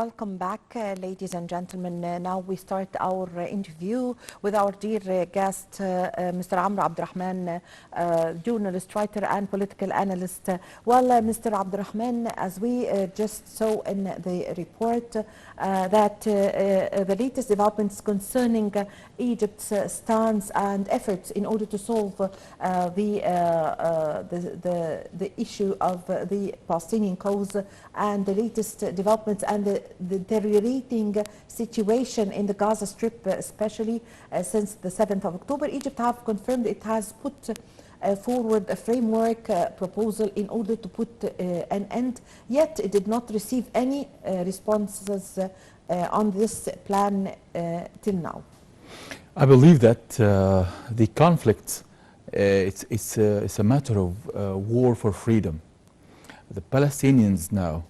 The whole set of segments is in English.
welcome back, ladies and gentlemen. Now we start our interview with our dear guest, Mr. Abdel Rahman, journalist, writer, and political analyst. Mr. Abdel Rahman, as we just saw in the report, that the latest developments concerning Egypt's stance and efforts in order to solve the issue of the Palestinian cause and the latest developments and the deteriorating situation in the Gaza Strip, especially since the 7th of October, Egypt have confirmed it has put forward a framework proposal in order to put an end, yet it did not receive any responses on this plan till now. I believe that the conflict, it's a matter of war for freedom. The Palestinians now,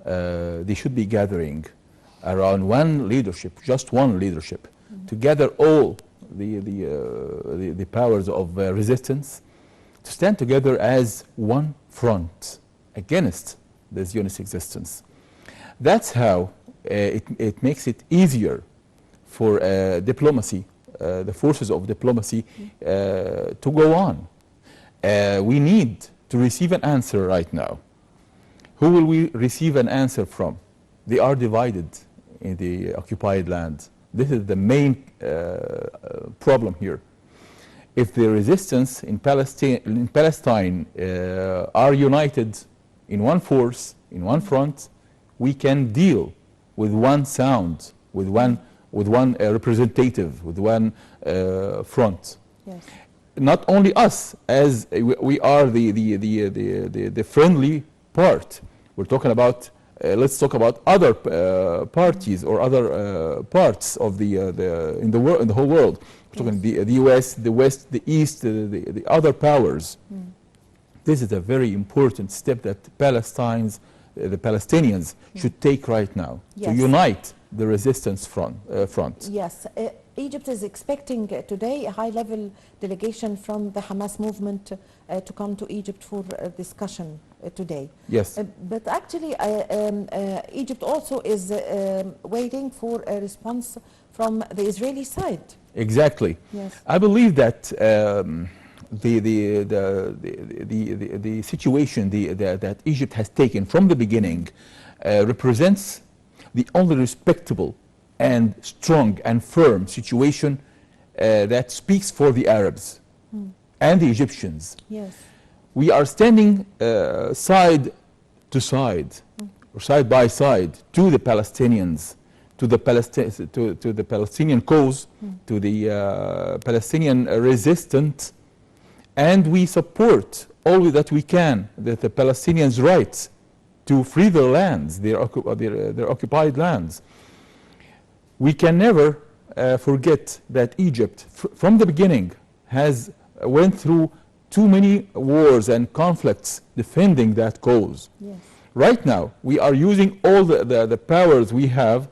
they should be gathering around one leadership, just one leadership, to gather all the powers of resistance, to stand together as one front against this Zionist existence. That's how it makes it easier for diplomacy, the forces of diplomacy, to go on. We need to receive an answer right now. Who will we receive an answer from? They are divided in the occupied land. This is the main problem here. If the resistance in Palestine are united in one force, in one front, we can deal with one sound, with one representative, with one front. Yes. Not only us, as we are the friendly part. We're talking about. Let's talk about other parties or other parts of in the whole world. We're talking the U.S., the West, the East, the other powers. This is a very important step that the Palestinians should take right now, to unite the resistance front. Yes. Egypt is expecting today a high-level delegation from the Hamas movement to come to Egypt for discussion today. Yes. But actually, Egypt also is waiting for a response from the Israeli side. Exactly. Yes. I believe that the situation that Egypt has taken from the beginning represents the only respectable and strong and firm situation that speaks for the Arabs and the Egyptians. Yes. We are standing side to side, or side by side, to the Palestinians, to the Palestinian cause, to the Palestinian resistance, and we support all that we can the Palestinians' rights to free their lands, their occupied lands. We can never forget that Egypt, from the beginning, has went through too many wars and conflicts defending that cause. Yes. Right now, we are using all the powers we have,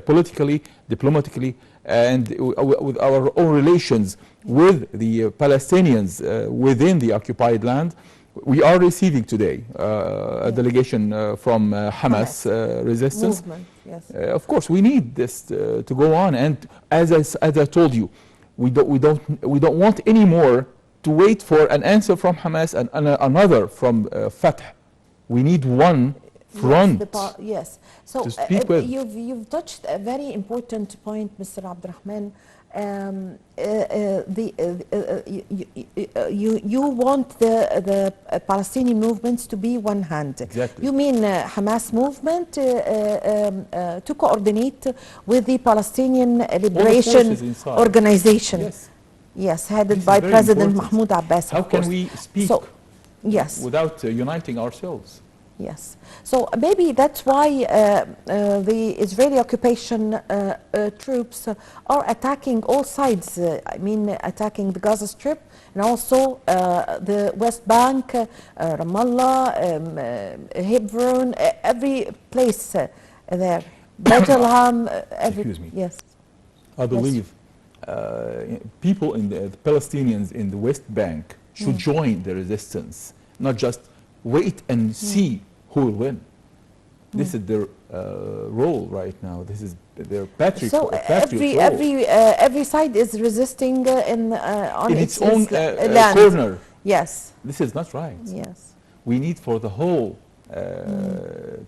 politically, diplomatically, and with our own relations with the Palestinians within the occupied land. We are receiving today a delegation from Hamas resistance. Movement, yes. Of course, we need this to go on, and as I told you, we don't want any more to wait for an answer from Hamas and another from Fatah. We need one front. Yes. So to speak with. You've touched a very important point, Mr. Abdurrahman. You want the Palestinian movements to be one hand. Exactly. You mean Hamas movement to coordinate with the Palestinian Liberation Organization? Yes. Yes, headed by President Mahmoud Abbas. How can we speak without uniting ourselves? Yes. So maybe that's why the Israeli occupation troops are attacking all sides. I mean, attacking the Gaza Strip and also the West Bank, Ramallah, Hebron, every place there. Bethlehem, Excuse me. Yes. I believe people the Palestinians in the West Bank should join the resistance, not just wait and see who will win. This is their role right now. This is their patriot So role. every side is resisting on In its own land. corner. Yes. This is not right. Yes. We need for the whole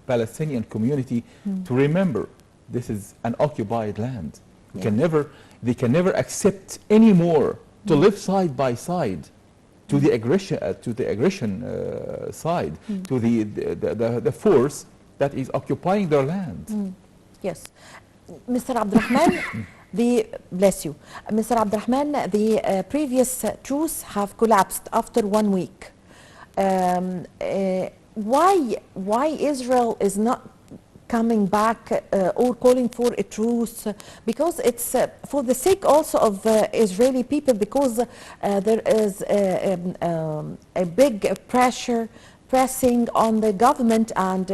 Palestinian community to remember this is an occupied land. We can never, they can never accept anymore to live side by side to the aggression, side, to the force that is occupying their land. Yes. Mr. Abdurrahman, bless you. Mr. Abdurrahman, the previous truce have collapsed after 1 week. Why Israel is not coming back or calling for a truce? Because it's for the sake also of Israeli people, because there is a big pressing on the government and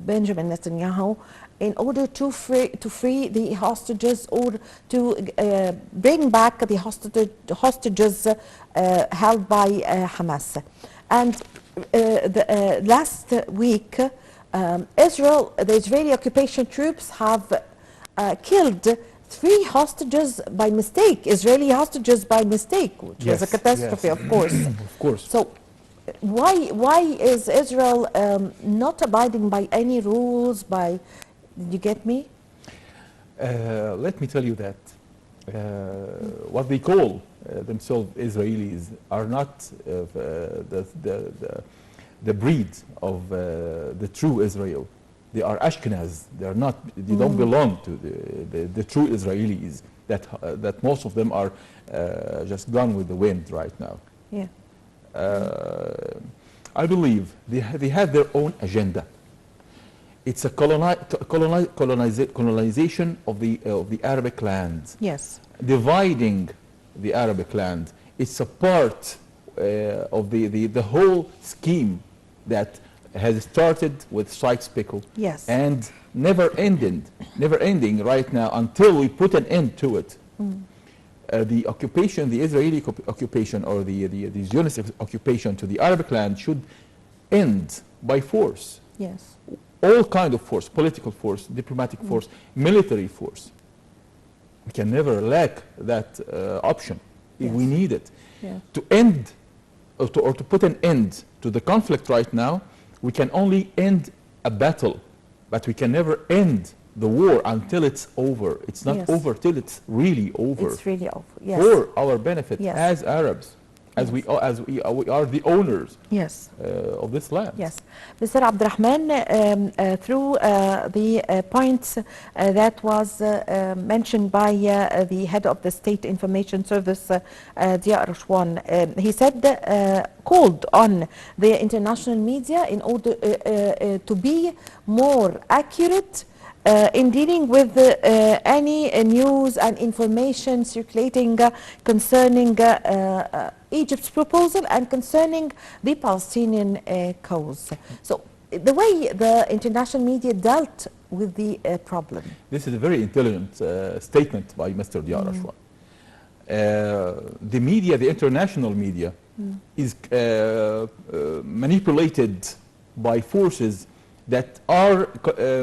Benjamin Netanyahu in order to free the hostages, or to bring back the hostages held by Hamas. And last week, the Israeli occupation troops have killed 3 hostages by mistake, Israeli hostages by mistake, which was a catastrophe, of course. Of course. So why is Israel not abiding by any rules? Did you get me? Let me tell you that what they call themselves Israelis are not the breed of the true Israel. They are Ashkenaz. They are not. They don't belong to the true Israelis. That most of them are just gone with the wind right now. Yeah. I believe they have their own agenda. It's a colonization of the Arabic land. Yes. Dividing the Arabic land. It's a part of the whole scheme that has started with Sykes-Picot. Yes. And never ending right now until we put an end to it. The occupation, the Israeli occupation, or the Zionist occupation to the Arabic land should end by force. Yes. All kind of force, political force, diplomatic force, military force. We can never lack that option if we need it. Yeah. To end or to put an end to the conflict right now, we can only end a battle, but we can never end the war until it's over. It's not over till it's really over. It's really over. Yes. For our benefit as Arabs, as we are the owners of this land. Yes. Mr. Abdurrahman, through the points that was mentioned by the head of the State Information Service, Dia Rashwan, he said, called on the international media in order to be more accurate in dealing with any news and information circulating concerning Egypt's proposal and concerning the Palestinian cause. So the way the international media dealt with the problem. This is a very intelligent statement by Mr. Dia Rashwan. The media, the international media, is manipulated by forces that are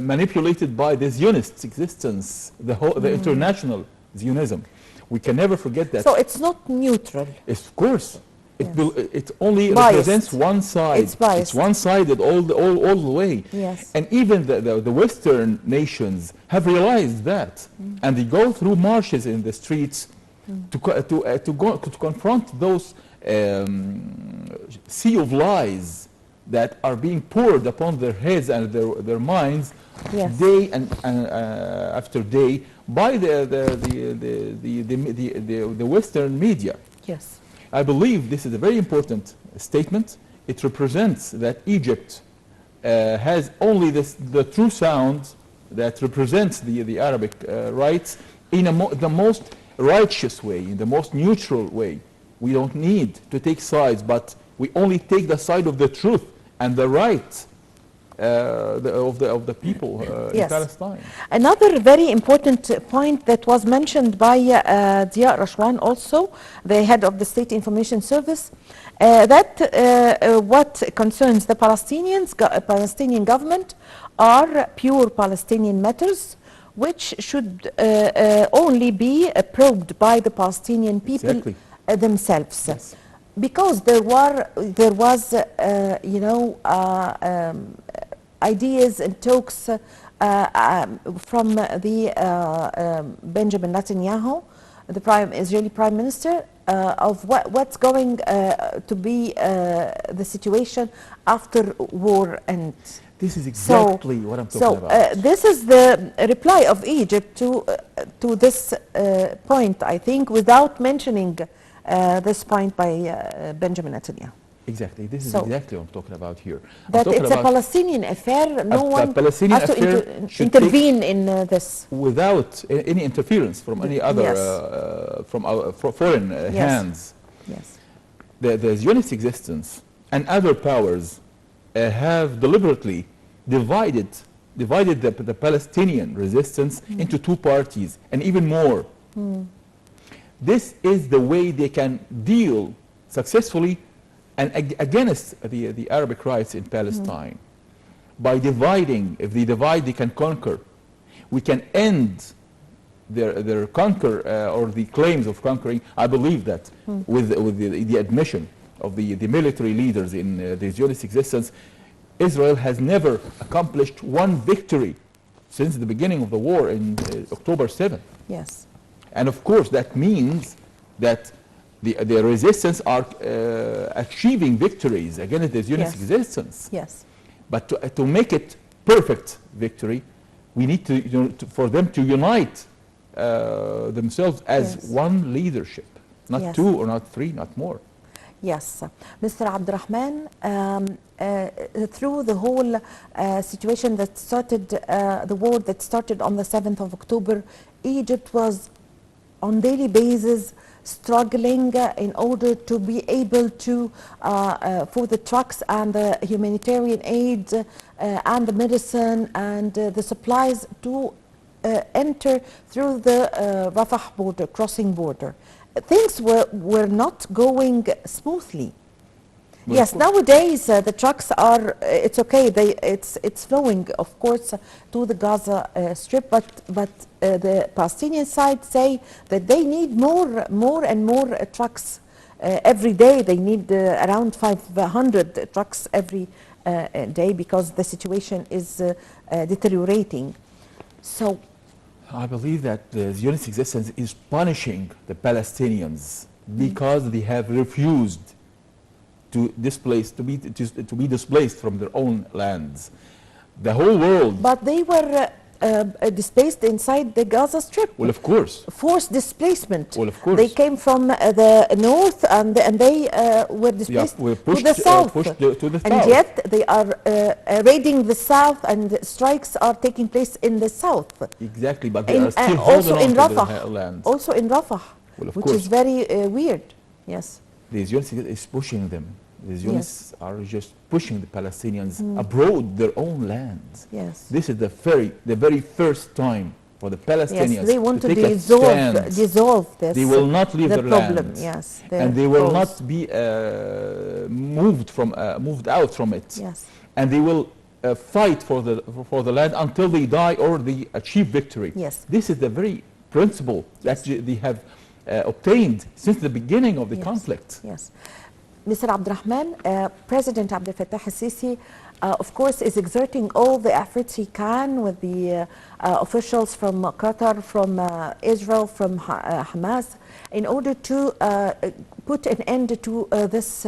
manipulated by the Zionist existence, the international Zionism. We can never forget that. So it's not neutral. Of course. It only represents one side. It's biased. It's one-sided all the way. Yes. And even the Western nations have realized that. And they go through marches in the streets to confront those sea of lies that are being poured upon their heads and their minds day and after day by the Western media. Yes. I believe this is a very important statement. It represents that Egypt has only the true sound that represents the Arabic rights in the most righteous way, in the most neutral way. We don't need to take sides, but we only take the side of the truth and the right of the people in Yes. Palestine. Another very important point that was mentioned by Ziya Rashwan also, the head of the State Information Service, that what concerns the Palestinian government are pure Palestinian matters, which should only be probed by the Palestinian people Exactly. Themselves. Yes. Because there was, ideas and talks from the Benjamin Netanyahu, the Israeli Prime Minister, of what's going to be the situation after war ends. This is exactly what I'm talking about. This is the reply of Egypt to this point, I think, without mentioning this point by Benjamin Netanyahu. Exactly. This is So, exactly what I'm talking about here. I'm That talking it's a about Palestinian affair. No one Palestinian has to affair should intervene in this. without any interference from any other Yes. from our foreign hands. Yes. The Zionist existence and other powers have deliberately divided the Palestinian resistance into two parties and even more. This is the way they can deal successfully and against the Arabic rights in Palestine. By dividing, if they divide, they can conquer. We can end their conquer or the claims of conquering. I believe that with the admission of the military leaders in the Zionist existence, Israel has never accomplished one victory since the beginning of the war in October 7th. Yes. And of course, that means that the resistance are achieving victories against the Zionist Yes. existence. Yes. But to make it perfect victory, we need for them to unite themselves as Yes. one leadership, not Yes. two or not three, not more. Yes, Mr. Abdurrahman, through the whole situation that started, the war that started on the 7th of October, Egypt was on daily basis struggling in order to be able to, for the trucks and the humanitarian aid and the medicine and the supplies to enter through the Rafah border, crossing border. Things were not going smoothly. Well, Yes, nowadays the trucks are, it's okay, it's flowing, of course, to the Gaza Strip, but the Palestinian side say that they need more and more trucks every day. They need around 500 trucks every day because the situation is deteriorating. So, I believe that the Zionist existence is punishing the Palestinians because they have refused to be displaced from their own lands. The whole world. but they were displaced inside the Gaza Strip. Well, of course. Forced displacement. Well, of course. They came from the north and they were displaced were to pushed, the south. pushed to the and south. yet they are raiding the south and strikes are taking place in the south. Exactly, but they are still Also holding in on to Rafah. their lands. Also in Rafah, Well, of which course. is very weird. Yes. The Zionists is pushing them. The Zionists are just pushing the Palestinians abroad their own lands. Yes. This is the very first time for the Palestinians Yes, they want to take a stand. dissolve this. They will not leave the their problem. land. Yes, And they will cause. not be moved out from it. Yes. And they will fight for the land until they die or they achieve victory. Yes. This is the very principle that they have obtained since the beginning of the conflict. Yes. Mr. Abdurrahman, President Abdel Fattah al-Sisi, of course, is exerting all the efforts he can with the officials from Qatar, from Israel, from Hamas, in order to put an end to this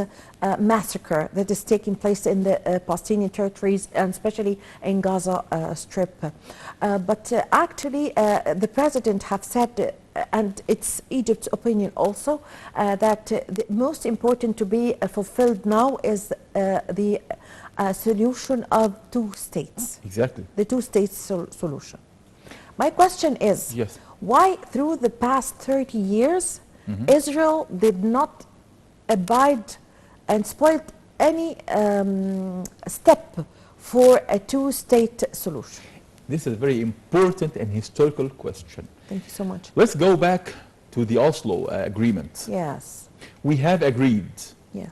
massacre that is taking place in the Palestinian territories, and especially in Gaza Strip. But actually, the President have said, and it's Egypt's opinion also, that the most important to be fulfilled now is the solution of two states. Exactly. The two states solution. My question is, Yes. why through the past 30 years, Israel did not abide and spoiled any step for a two-state solution? This is a very important and historical question. Thank you so much. Let's go back to the Oslo Agreement. Yes. We have agreed. Yes.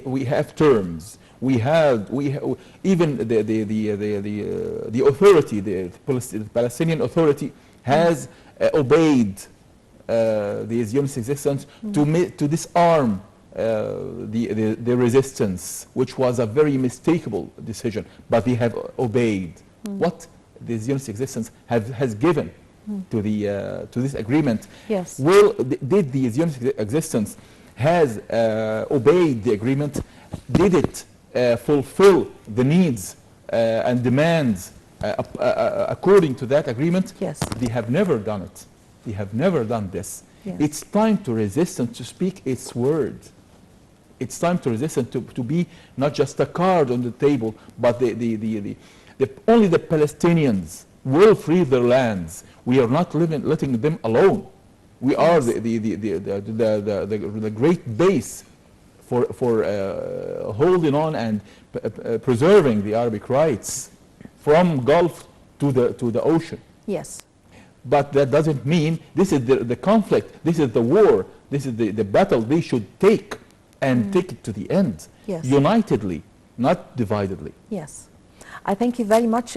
We have terms. We have even the authority, the Palestinian Authority, has obeyed the Zionist existence to disarm the resistance, which was a very mistakable decision, but they have obeyed what the Zionist existence has given to this agreement. Yes. Well, did the Zionist existence has obeyed the agreement? Did it fulfill the needs and demands according to that agreement? Yes. They have never done it. They have never done this. Yes. It's time to resistance to speak its word. It's time to resistance to be not just a card on the table, but only the Palestinians will free their lands. We are not letting them alone. We are the great base for holding on and preserving the Arabic rights from Gulf to the ocean. Yes. But that doesn't mean this is the conflict, this is the war, this is the battle they should take and take it to the end. Yes. Unitedly, not dividedly. Yes. I thank you very much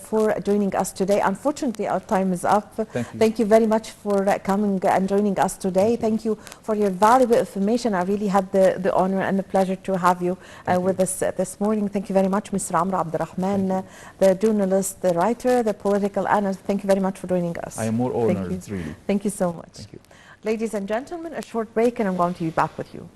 for joining us today. Unfortunately, our time is up. Thank you. Thank you very much for coming and joining us today. Thank you for your valuable information. I really had the honor and the pleasure to have you with us this morning. Thank you very much, Mr. Abdel Rahman, the journalist, the writer, the political analyst. Thank you very much for joining us. I am more honored, really. Thank you so much. Thank you. Ladies and gentlemen, a short break and I'm going to be back with you.